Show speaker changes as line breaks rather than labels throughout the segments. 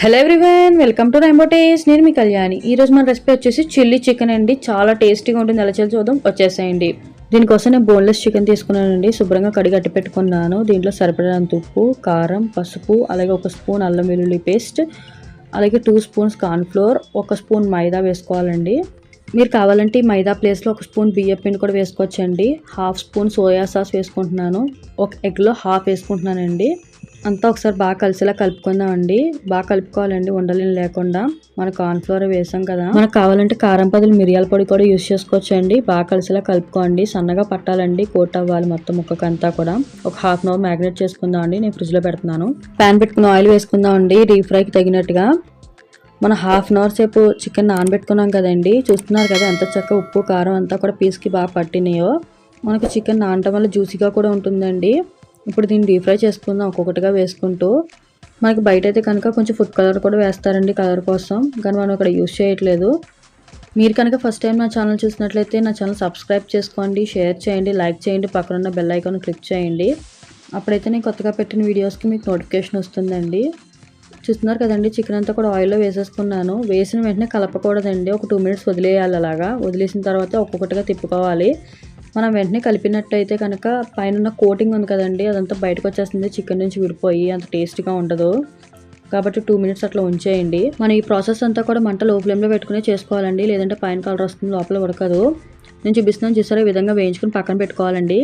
Hello everyone, welcome to rainbow taste. నేను మీ కళ్యాణి. ఈ రోజు మన రెసిపీ వచ్చేసి చిల్లీ చికెన్ అండి. చాలా టేస్టీగా ఉంటుంది. ఎలా చేయాలో చూద్దాం, వచ్చేసేయండి. దీనికోసం నేను బోన్లెస్ చికెన్ తీసుకున్నానండి. శుభ్రంగా కడిగి అట్టి పెట్టుకున్నాను. దీంట్లో సరిపడినంత ఉప్పు, కారం, పసుపు, అలాగే 1 స్పూన్ అల్లం వెల్లుల్లి పేస్ట్, అలాగే 2 స్పూన్స్ కార్న్ఫ్లోర్, 1 స్పూన్ మైదా వేసుకోవాలండి. మీరు కావాలంటే ఈ మైదా ప్లేస్లో 1 స్పూన్ బియ్యం పిండి కూడా వేసుకోవచ్చండి. 1/2 స్పూన్ సోయా సాస్ వేసుకుంటున్నాను. 1 ఎగ్లో 1/2 వేసుకుంటున్నానండి. అంతా ఒకసారి బాగా కలిసేలా కలుపుకుందామండి. బాగా కలుపుకోవాలండి, ఉండలేం లేకుండా. మన కార్న్ఫ్లోర్ వేసాం కదా. మనకు కావాలంటే కారం బదులు మిరియాల పొడి కూడా యూజ్ చేసుకోవచ్చండి. బాగా కలిసేలా కలుపుకోండి. సన్నగా పట్టాలండి, కోట్ అవ్వాలి మొత్తం ముక్కకంతా కూడా. ఒక 1/2 అవర్ మ్యాగ్నేట్ చేసుకుందాం అండి. నేను ఫ్రిడ్జ్లో పెడుతున్నాను. ప్యాన్ పెట్టుకుని ఆయిల్ వేసుకుందాం అండి, డీప్ ఫ్రైకి తగినట్టుగా. మనం 1/2 అవర్ సేపు చికెన్ నానబెట్టుకున్నాం కదండి. చూస్తున్నారు కదా ఎంత చక్కగా ఉప్పు కారం అంతా కూడా పీస్కి బాగా పట్టినాయో. మనకు చికెన్ నానటం వల్ల జ్యూసీగా కూడా ఉంటుందండి. ఇప్పుడు దీన్ని డీప్ ఫ్రై చేసుకుందాం ఒక్కొక్కటిగా వేసుకుంటూ. మనకి బయట అయితే కనుక కొంచెం ఫుడ్ కలర్ కూడా వేస్తారండి, కలర్ కోసం. కానీ మనం ఇక్కడ యూజ్ చేయట్లేదు. మీరు కనుక ఫస్ట్ టైం నా ఛానల్ చూసినట్లయితే నా ఛానల్ సబ్స్క్రైబ్ చేసుకోండి, షేర్ చేయండి, లైక్ చేయండి, పక్కనున్న బెల్ ఐకాన్ క్లిక్ చేయండి. అప్పుడైతే నేను కొత్తగా పెట్టిన వీడియోస్కి మీకు నోటిఫికేషన్ వస్తుందండి. చూస్తున్నారు కదండి, చికెన్ అంతా కూడా ఆయిల్లో వేసేసుకున్నాను. వేసిన వెంటనే కలపకూడదండి. ఒక 2 మినిట్స్ వదిలేయాలి. అలాగా వదిలేసిన తర్వాత ఒక్కొక్కటిగా తిప్పుకోవాలి. మనం వెంటనే కలిపినట్టయితే కనుక పైన కోటింగ్ ఉంది కదండి, అదంతా బయటకు వచ్చేస్తుంది. చికెన్ నుంచి విడిపోయి అంత టేస్ట్గా ఉండదు. కాబట్టి 2 మినిట్స్ అట్లా ఉంచేయండి. మనం ఈ ప్రాసెస్ అంతా కూడా మంట లో ఫ్లేమ్లో పెట్టుకునే చేసుకోవాలండి. లేదంటే పైన కలర్ వస్తుంది, లోపల ఉడకదు. నేను చూపిస్తున్నాను చూసారా, ఈ విధంగా వేయించుకుని పక్కన పెట్టుకోవాలండి.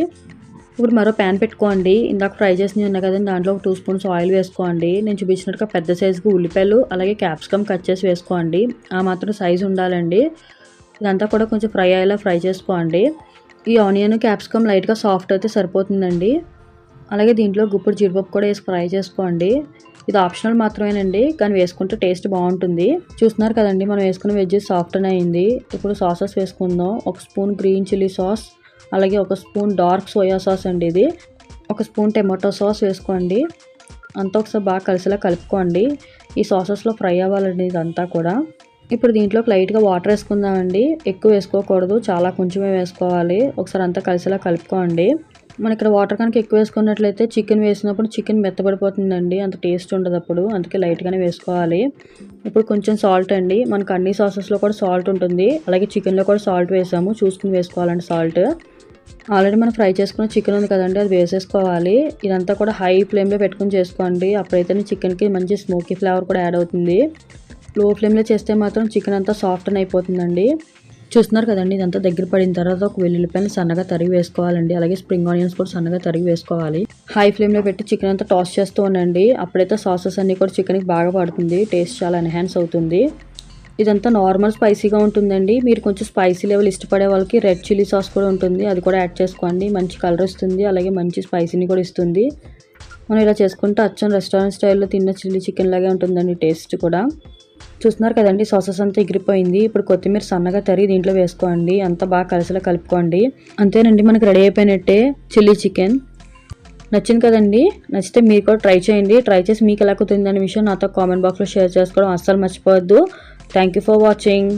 ఇప్పుడు మరో ప్యాన్ పెట్టుకోండి. ఇందాక ఫ్రై చేసినవి ఉన్నాయి కదండి, దాంట్లో ఒక 2 స్పూన్స్ ఆయిల్ వేసుకోండి. నేను చూపించినట్టుగా పెద్ద సైజుకి ఉల్లిపాయలు అలాగే క్యాప్సికమ్ కట్ చేసి వేసుకోండి. ఆ మాత్రం సైజు ఉండాలండి. ఇదంతా కూడా కొంచెం ఫ్రై అయ్యేలా ఫ్రై చేసుకోండి. ఈ ఆనియన్ క్యాప్సికమ్ లైట్గా సాఫ్ట్ అయితే సరిపోతుందండి. అలాగే దీంట్లో గుప్పుడు జీడిపప్పు కూడా వేసి ఫ్రై చేసుకోండి. ఇది ఆప్షనల్ మాత్రమేనండి, కానీ వేసుకుంటే టేస్ట్ బాగుంటుంది. చూస్తున్నారు కదండి, మనం వేసుకున్న వెజ్ సాఫ్ట్ అని అయింది. ఇప్పుడు సాసెస్ వేసుకుందాం. 1 స్పూన్ గ్రీన్ చిల్లీ సాస్, అలాగే 1 స్పూన్ డార్క్ సోయా సాస్ అండి. ఇది 1 స్పూన్ టమాటో సాస్ వేసుకోండి. అంతా ఒకసారి బాగా కలిసేలా కలుపుకోండి. ఈ సాసెస్లో ఫ్రై అవ్వాలండి ఇదంతా కూడా. ఇప్పుడు దీంట్లోకి లైట్గా వాటర్ వేసుకుందామండి. ఎక్కువ వేసుకోకూడదు, చాలా కొంచెమే వేసుకోవాలి. ఒకసారి అంతా కలిసేలా కలుపుకోండి. మన ఇక్కడ వాటర్ కనుక ఎక్కువ వేసుకున్నట్లయితే చికెన్ వేసినప్పుడు చికెన్ మెత్తబడిపోతుందండి, అంత టేస్ట్ ఉండదు అప్పుడు. అందుకే లైట్గానే వేసుకోవాలి. ఇప్పుడు కొంచెం సాల్ట్ అండి. మనకు అన్ని సాసెస్లో కూడా సాల్ట్ ఉంటుంది. అలాగే చికెన్లో కూడా సాల్ట్ వేసాము, చూసుకుని వేసుకోవాలండి సాల్ట్. ఆల్రెడీ మనం ఫ్రై చేసుకున్న చికెన్ ఉంది కదండి, అది వేసేసుకోవాలి. ఇదంతా కూడా హై ఫ్లేమ్లో పెట్టుకుని చేసుకోండి. అప్పుడైతే చికెన్కి మంచి స్మోకీ ఫ్లేవర్ కూడా యాడ్ అవుతుంది. లో ఫ్లేమ్లో చేస్తే మాత్రం చికెన్ అంతా సాఫ్ట్ అయిపోతుందండి. చూస్తున్నారు కదండి, ఇదంతా దగ్గర పడిన తర్వాత ఒక వెల్లుల్లిపాయలు సన్నగా తరిగి వేసుకోవాలండి. అలాగే స్ప్రింగ్ ఆనియన్స్ కూడా సన్నగా తరిగి వేసుకోవాలి. హై ఫ్లేమ్లో పెట్టి చికెన్ అంతా టాస్ చేస్తూ ఉండండి. అప్పుడైతే సాసెస్ అన్నీ కూడా చికెన్కి బాగా పడుతుంది. టేస్ట్ చాలా ఎన్హాన్స్ అవుతుంది. ఇదంతా నార్మల్ స్పైసీగా ఉంటుందండి. మీరు కొంచెం స్పైసీ లెవెల్ ఇష్టపడే వాళ్ళకి రెడ్ చిల్లీ సాస్ కూడా ఉంటుంది, అది కూడా యాడ్ చేసుకోండి. మంచి కలర్ ఇస్తుంది, అలాగే మంచి స్పైసీని కూడా ఇస్తుంది. మనం ఇలా చేసుకుంటే అచ్చం రెస్టారెంట్ స్టైల్లో తిన్న చిల్లీ చికెన్ లాగే ఉంటుందండి టేస్ట్ కూడా. చూస్తున్నారు కదండి, సాసెస్ అంతా ఎగిరిపోయింది. ఇప్పుడు కొత్తిమీర సన్నగా తరిగి దీంట్లో వేసుకోండి. అంతా బాగా కలిసేలా కలుపుకోండి. అంతేనండి, మనకు రెడీ అయిపోయినట్టే చిల్లీ చికెన్. నచ్చింది కదండి. నచ్చితే మీరు కూడా ట్రై చేయండి. ట్రై చేసి మీకు ఎలా కుదిరిందనే విషయం నాతో కామెంట్ బాక్స్లో షేర్ చేసుకోవడం అస్సలు మర్చిపోవద్దు. Thank you for watching.